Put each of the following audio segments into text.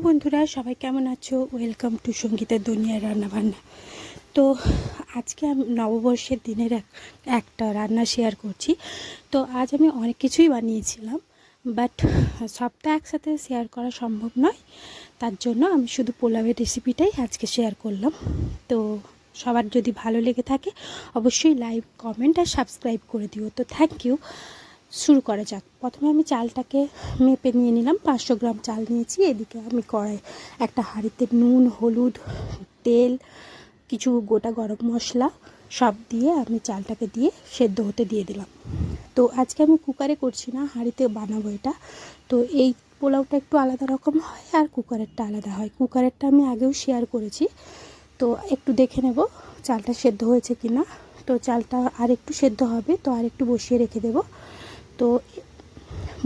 বন্ধুরা সবাই কেমন আছো? ওয়েলকাম টু সঙ্গীতের দুনিয়ার রান্নাবান্না। তো আজকে আমি নববর্ষের দিনের একটা রান্না শেয়ার করছি। তো আজ আমি অনেক কিছুই বানিয়েছিলাম, বাট সবটা একসাথে শেয়ার করা সম্ভব নয়। তার জন্য আমি শুধু পোলাওয়ের রেসিপিটাই আজকে শেয়ার করলাম। তো সবার যদি ভালো লেগে থাকে অবশ্যই লাইক, কমেন্ট আর সাবস্ক্রাইব করে দিও। তো থ্যাংক ইউ। শুরু করা যাক। প্রথমে আমি চালটাকে মেপে নিয়ে নিলাম, 500 গ্রাম চাল নিয়েছি। এদিকে আমি কড়াই একটা হাঁড়িতে নুন, হলুদ, তেল, কিছু গোটা গরম মশলা সব দিয়ে আমি চালটাকে দিয়ে সেদ্ধ হতে দিয়ে দিলাম। তো আজকে আমি কুকারে করছি না, হাঁড়িতে বানাবো এটা। তো এই পোলাওটা একটু আলাদা রকম হয় আর কুকারেরটা আলাদা হয়। কুকারেরটা আমি আগেও শেয়ার করেছি। তো একটু দেখে নেব চালটা সেদ্ধ হয়েছে কি না। তো চালটা আর একটু সেদ্ধ হবে, তো আর একটু বসিয়ে রেখে দেব। তো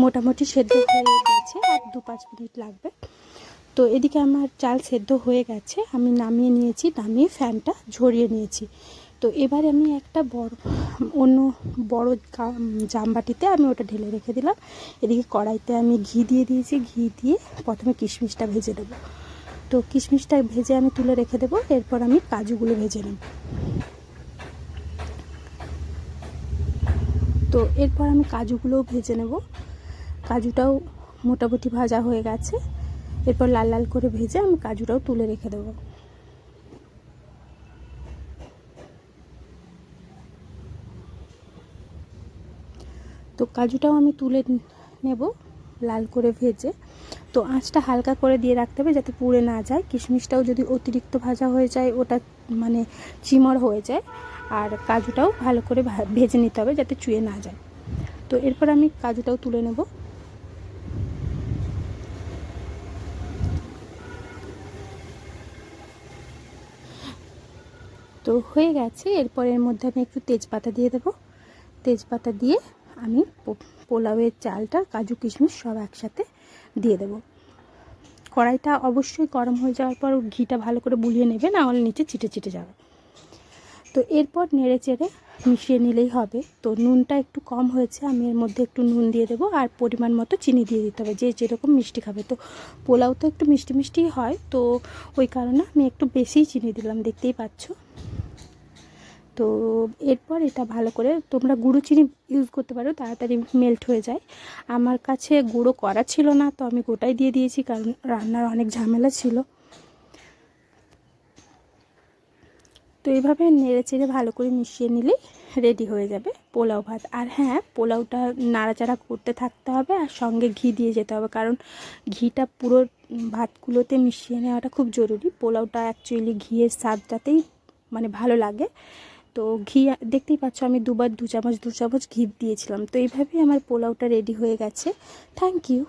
মোটামুটি সেদ্ধ হয়ে গেছে, আর 2-5 মিনিট লাগবে। তো এদিকে আমার চাল সেদ্ধ হয়ে গেছে, আমি নামিয়ে নিয়েছি, নামিয়ে ফ্যানটা ঝরিয়ে নিয়েছি। তো এবার আমি একটা অন্য বড় জামবাটিতে আমি ওটা ঢেলে রেখে দিলাম। এদিকে কড়াইতে আমি ঘি দিয়ে দিয়েছি, ঘি দিয়ে প্রথমে কিশমিশটা ভেজে দেবো। তো কিশমিশটা ভেজে আমি তুলে রেখে দেবো। এরপর আমি কাজুগুলো ভেজে নেব। তো এরপর আমি কাজুগুলোও ভেজে নেব। কাজুটাও মোটামুটি ভাজা হয়ে গেছে। এরপর লাল লাল করে ভেজে আমি কাজুটাও তুলে রেখে দেবো। তো কাজুটাও আমি তুলে নেব লাল করে ভেজে। তো আঁচটা হালকা করে দিয়ে রাখতে হবে যাতে পুড়ে না যায়। কিশমিশটাও যদি অতিরিক্ত ভাজা হয়ে যায় ওটা মানে চিমড় হয়ে যায়। আর কাজুটাও ভালো করে ভেজে নিতে হবে যাতে চুয়ে না যায়। তো এরপর আমি কাজুটাও তুলে নেব। তো হয়ে গেছে। এরপর এর মধ্যে আমি একটু তেজপাতা দিয়ে দেবো। তেজপাতা দিয়ে আমি পোলাওয়ের চালটা, কাজু কিশমিশ সব একসাথে দিয়ে দেবো। কড়াইটা অবশ্যই গরম হয়ে যাওয়ার পর ঘিটা ভালো করে বুলিয়ে নেবে, না হলে নিচে চিটে চিটে যাবে। তো এরপর নেড়ে চেড়ে মিশিয়ে নিলেই হবে। তো নুনটা একটু কম হয়েছে, আমি এর মধ্যে একটু নুন দিয়ে দেবো, আর পরিমাণ মতো চিনি দিয়ে দিতে হবে, যে যেরকম মিষ্টি খাবে। তো পোলাও তো একটু মিষ্টি মিষ্টিই হয়, তো ওই কারণে আমি একটু বেশিই চিনি দিলাম, দেখতেই পাচ্ছ। তো এরপর এটা ভালো করে, তোমরা গুঁড়ো চিনি ইউজ করতে পারো, তাড়াতাড়ি মেল্ট হয়ে যায়। আমার কাছে গুঁড়ো করা ছিল না, তো আমি গোটাই দিয়ে দিয়েছি, কারণ রান্নার অনেক ঝামেলা ছিল। তো এইভাবে নেড়ে চেড়ে ভালো করে মিশিয়ে নিলেই রেডি হয়ে যাবে পোলাও ভাত। আর হ্যাঁ, পোলাওটা নাড়াচাড়া করতে থাকতে হবে, আর সঙ্গে ঘি দিয়ে যেতে হবে, কারণ ঘিটা পুরো ভাতগুলোতে মিশিয়ে নেওয়াটা খুব জরুরি। পোলাওটা অ্যাকচুয়ালি ঘিয়ের স্বাদটাতেই মানে ভালো লাগে। তো ঘি দেখতেই পাচ্ছ, আমি দুবার দু চামচ ঘি দিয়েছিলাম। তো এইভাবেই আমার পোলাওটা রেডি হয়ে গেছে। Thank you.